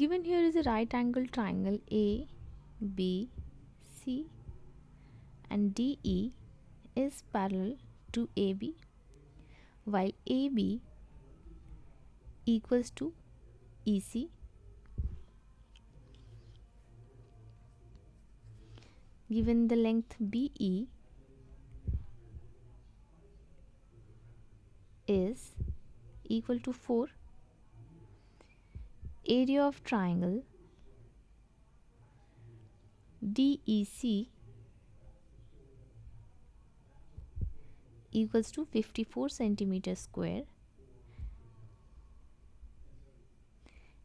Given here is a right angle triangle A, B, C and DE is parallel to AB, while AB equals to EC. Given the length BE is equal to 4, area of triangle DEC equals to 54 centimeter square,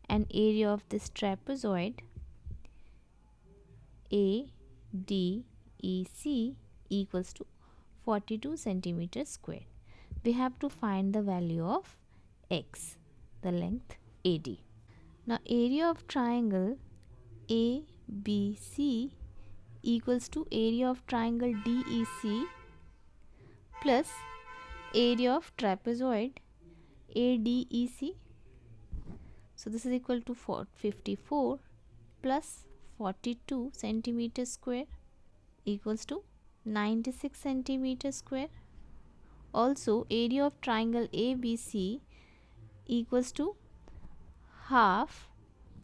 and area of this trapezoid ADEC equals to 42 centimeter square. We have to find the value of x, the length AD. Now area of triangle ABC equals to area of triangle DEC plus area of trapezoid ADEC. So this is equal to 54 plus 42 centimeter square equals to 96 centimeter square. Also area of triangle ABC equals to half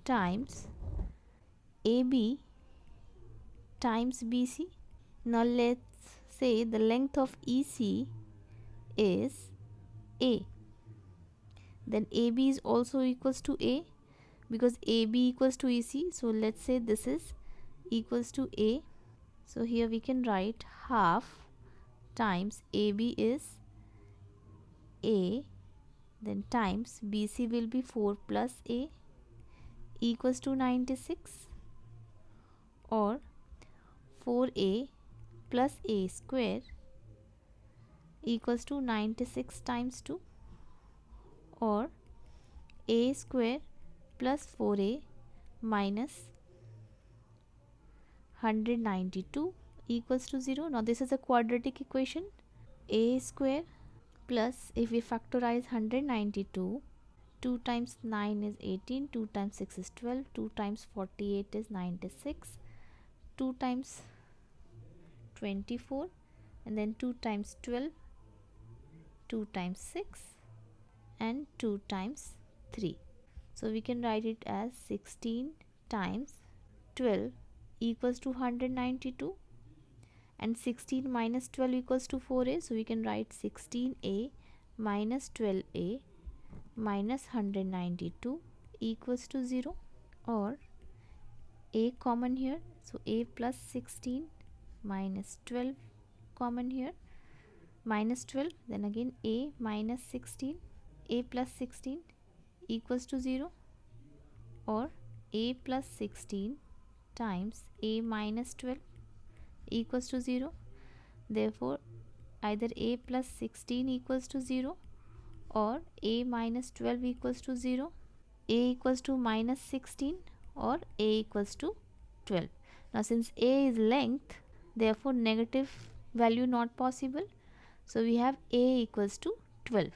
times AB times BC. Now let's say the length of EC is A. Then AB is also equals to A, because AB equals to EC. So let's say this is equals to A. So here we can write half times AB is A, then times BC will be 4 plus A equals to 96, or 4A plus A square equals to 96 times 2, or A square plus 4A minus 192 equals to 0. Now this is a quadratic equation. A square plus, if we factorize 192, 2 times 9 is 18, 2 times 6 is 12, 2 times 48 is 96, 2 times 24, and then 2 times 12, 2 times 6, and 2 times 3. So we can write it as 16 times 12 equals to 192, and 16 minus 12 equals to 4A. So we can write 16A minus 12A minus 192 equals to 0, or A common here. So A plus 16 minus 12 common here, minus 12, then again A minus 16, A plus 16 equals to 0, or A plus 16 times A minus 12 equals to 0. Therefore either A plus 16 equals to 0 or A minus 12 equals to 0, A equals to minus 16, or A equals to 12. Now since A is length, therefore negative value not possible. So we have A equals to 12.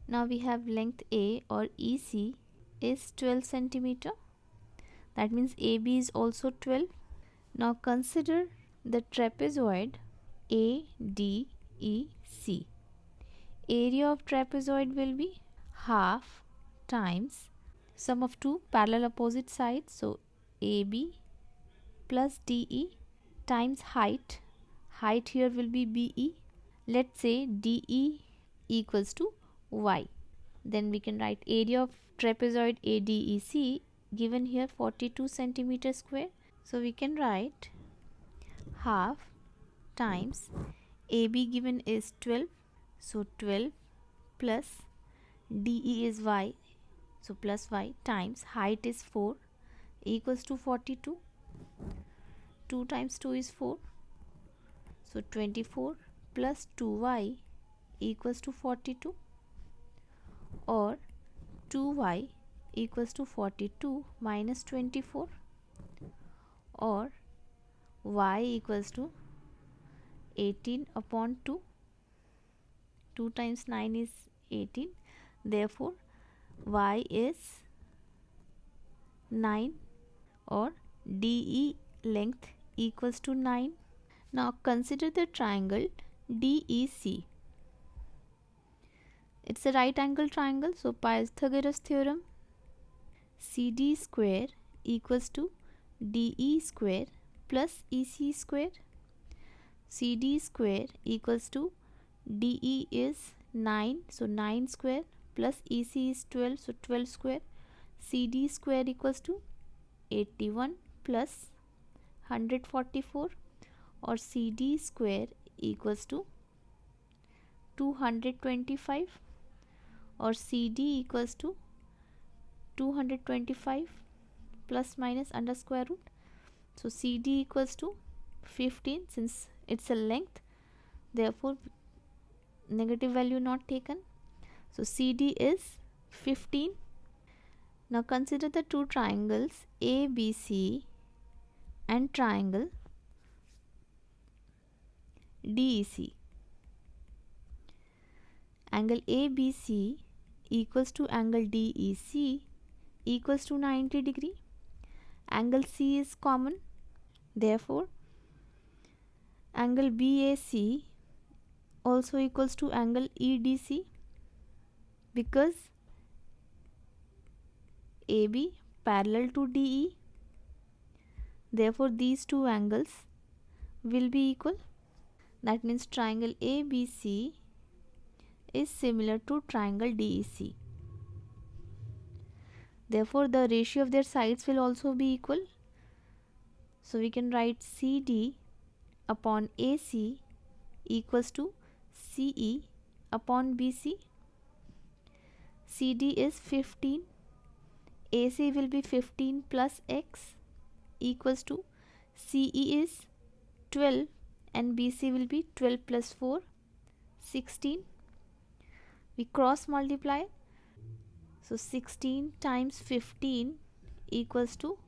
Now we have length A or EC is 12 centimeter. That means AB is also 12. Now consider the trapezoid ADEC. Area of trapezoid will be half times sum of two parallel opposite sides. So AB plus DE times height. Height here will be BE. Let's say DE equals to Y. Then we can write area of trapezoid ADEC given here 42 centimeter square. So we can write half times AB given is 12. So 12 plus DE is Y. So plus Y times height is 4 equals to 42. 2 times 2 is 4. So 24 plus 2Y equals to 42, or 2Y equals to 42 minus 24, or Y equals to 18 upon 2. 2 times 9 is 18. Therefore Y is 9 or DE length equals to 9. Now consider the triangle DEC. It's a right angle triangle, so Pythagoras theorem, CD square equals to DE square plus EC square. CD square equals to DE is 9, so 9 square plus EC is 12, so 12 square. CD square equals to 81 plus 144, or CD square equals to 225, or CD equals to 225 plus minus under square root. So CD equals to 15, since it's a length, therefore negative value not taken. So CD is 15. Now consider the two triangles ABC and triangle DEC. Angle ABC equals to angle DEC equals to 90 degree. Angle C is common, therefore angle BAC also equals to angle EDC, because AB parallel to DE, therefore these two angles will be equal. That means triangle ABC is similar to triangle DEC. Therefore the ratio of their sides will also be equal. So we can write CD upon AC equals to CE upon BC. CD is 15, AC will be 15 plus X equals to CE is 12 and BC will be 12 plus 4, 16. We cross multiply, so 16 times 15 equals to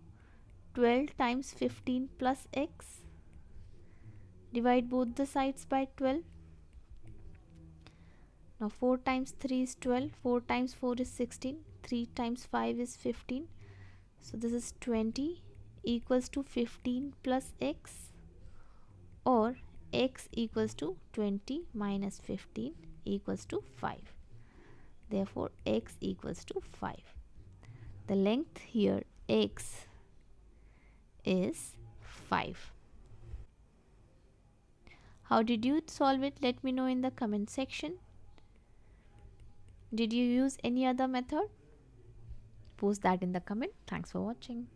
12 times 15 plus X. Divide both the sides by 12. Now 4 times 3 is 12, 4 times 4 is 16, 3 times 5 is 15. So this is 20 equals to 15 plus X, or X equals to 20 minus 15 equals to 5. Therefore X equals to 5. The length here X is 5. How did you solve it? Let me know in the comment section. Did you use any other method? Post that in the comment. Thanks for watching.